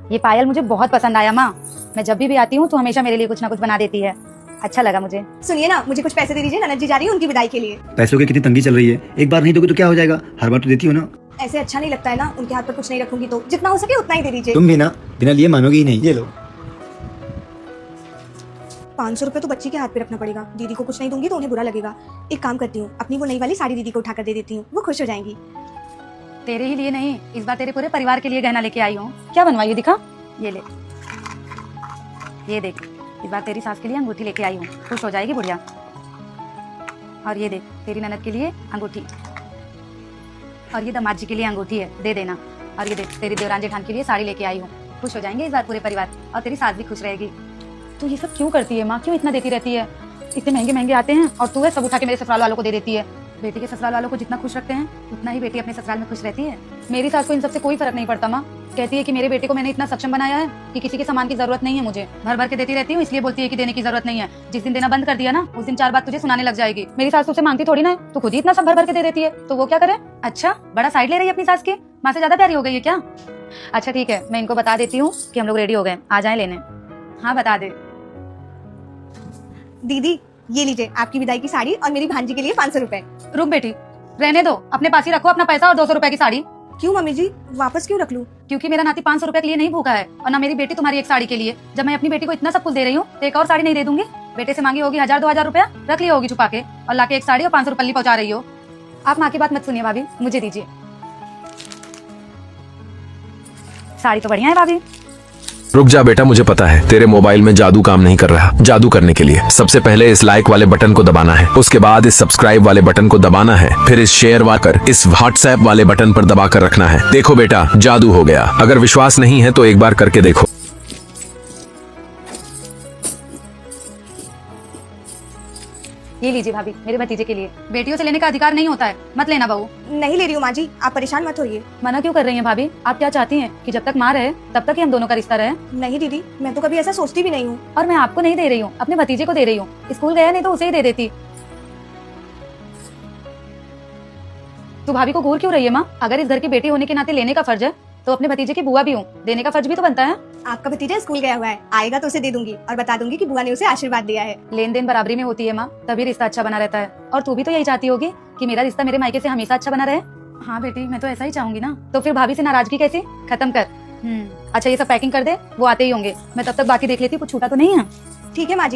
ये पायल मुझे बहुत पसंद आया माँ। मैं जब भी आती हूँ तो हमेशा मेरे लिए कुछ ना कुछ बना देती है। अच्छा लगा मुझे। सुनिए ना, मुझे कुछ पैसे दे दीजिए, ननद जी जा रही है उनकी विदाई के लिए। पैसों की कितनी तंगी चल रही है, एक बार नहीं दोगे तो क्या हो जाएगा, हर बार तो देती हो ना। ऐसे अच्छा नहीं लगता है ना, उनके हाथ पर कुछ नहीं रखूंगी तो जितना हो सके उतना ही दे दीजिए। तुम भी ना बिना लिए मानोगी ही नहीं। ये लो। 500 रुपए तो बच्ची के हाथ पे रखना पड़ेगा। दीदी को कुछ नहीं दूंगी तो उन्हें बुरा लगेगा। एक काम करती हूँ, अपनी वो नई वाली साड़ी दीदी को उठाकर दे देती हूँ, वो खुश हो जाएंगी। तेरे ही लिए नहीं, इस बार तेरे पूरे परिवार के लिए गहना लेके आई हूँ। क्या बनवाई दिखा। ये ले, ये देख, इस बार तेरी सास के लिए अंगूठी लेके आई हूँ, खुश हो जाएगी बुढ़िया। और ये देख, तेरी ननद के लिए अंगूठी, और ये दामाद जी के लिए अंगूठी है, दे देना। और ये देख, तेरी देवरान जेठान के लिए साड़ी लेके आई हूँ, खुश हो जाएंगे इस बार पूरे परिवार, और तेरी सास भी खुश रहेगी। तू ये सब क्यों करती है माँ, क्यों इतना देती रहती है। इतने महंगे महंगे आते हैं और तू है सब उठा के मेरे ससुराल वालों को दे देती है। बेटी के ससुराल वालों को जितना खुश रखते हैं उतना ही बेटी अपने ससुराल में खुश रहती है। मेरी सास को इन सबसे कोई फर्क नहीं पड़ता माँ। कहती है कि मेरे बेटे को मैंने इतना सक्षम बनाया है कि किसी के सामान की जरूरत नहीं है, मुझे भर भर के देती रहती हूँ, इसलिए बोलती है कि देने की जरूरत नहीं है। जिस दिन देना बंद कर दिया ना, उस दिन 4 बात तुझे सुनाने लग जाएगी। मेरी सास तुझसे मांगती थोड़ी ना है, तू खुद ही इतना सब भर भर के दे देती है, तो वो क्या करे। अच्छा, बड़ा साइड ले रही है अपनी सास की, माँ से ज्यादा प्यारी हो गई है क्या। अच्छा ठीक है, मैं इनको बता देती हूँ कि हम लोग रेडी हो गए, आ जाए लेने। हाँ बता दे। दीदी ये लीजिए आपकी विदाई की साड़ी और मेरी भांजी के लिए 500 रुपए। रुक बेटी, रहने दो, अपने पास ही रखो अपना पैसा और 200 रुपए की साड़ी। क्यों मम्मी जी, वापस क्यों रख लूं? क्योंकि मेरा नाती 500 रुपए के लिए नहीं भूखा है, और ना मेरी बेटी तुम्हारी एक साड़ी के लिए। जब मैं अपनी बेटी को इतना सब कुछ दे रही हूँ तो एक और साड़ी नहीं दे दूंगी। बेटे से मांगी होगी 1000-2000 रुपया, रख लिया होगी छुपा के, और लाके एक साड़ी और 500 पल्ली पहुंचा रही हो। आप माँ की बात मत सुनिए भाभी, मुझे दीजिए। साड़ी तो बढ़िया है भाभी। रुक जा बेटा, मुझे पता है तेरे मोबाइल में जादू काम नहीं कर रहा। जादू करने के लिए सबसे पहले इस लाइक वाले बटन को दबाना है, उसके बाद इस सब्सक्राइब वाले बटन को दबाना है, फिर इस शेयर वाकर इस व्हाट्सएप वाले बटन पर दबाकर रखना है। देखो बेटा, जादू हो गया। अगर विश्वास नहीं है तो एक बार करके देखो। ये लीजिए भाभी, मेरे भतीजे के लिए। बेटियों से लेने का अधिकार नहीं होता है, मत लेना बहू। नहीं ले रही हूँ माँ जी, आप परेशान मत होइए। मना क्यों कर रही हैं भाभी, आप क्या चाहती हैं कि जब तक माँ रहे तब तक ही हम दोनों का रिश्ता रहे। नहीं दीदी, मैं तो कभी ऐसा सोचती भी नहीं हूँ। और मैं आपको नहीं दे रही हूँ, अपने भतीजे को दे रही हूँ। स्कूल गया नहीं तो उसे ही दे देती। तू भाभी को घूर क्यों रही है माँ। अगर इस घर की बेटी होने के नाते लेने का फर्ज है तो अपने भतीजे की बुआ भी हूँ, देने का फर्ज भी तो बनता है। आपका भतीजा स्कूल गया हुआ है, आएगा तो उसे दे दूंगी और बता दूंगी कि बुआ ने उसे आशीर्वाद दिया है। लेन देन बराबरी में होती है माँ, तभी रिश्ता अच्छा बना रहता है। और तू भी तो यही चाहती होगी कि मेरा रिश्ता मेरे मायके से हमेशा अच्छा बना रहे। हाँ बेटी, मैं तो ऐसा ही चाहूंगी ना। तो फिर भाभी से नाराजगी कैसे खत्म कर। अच्छा ये सब पैकिंग कर दे, वो आते ही होंगे। मैं तब तक बाकी देख लेती हूँ, कुछ छूटा तो नहीं है। ठीक है माँ जी।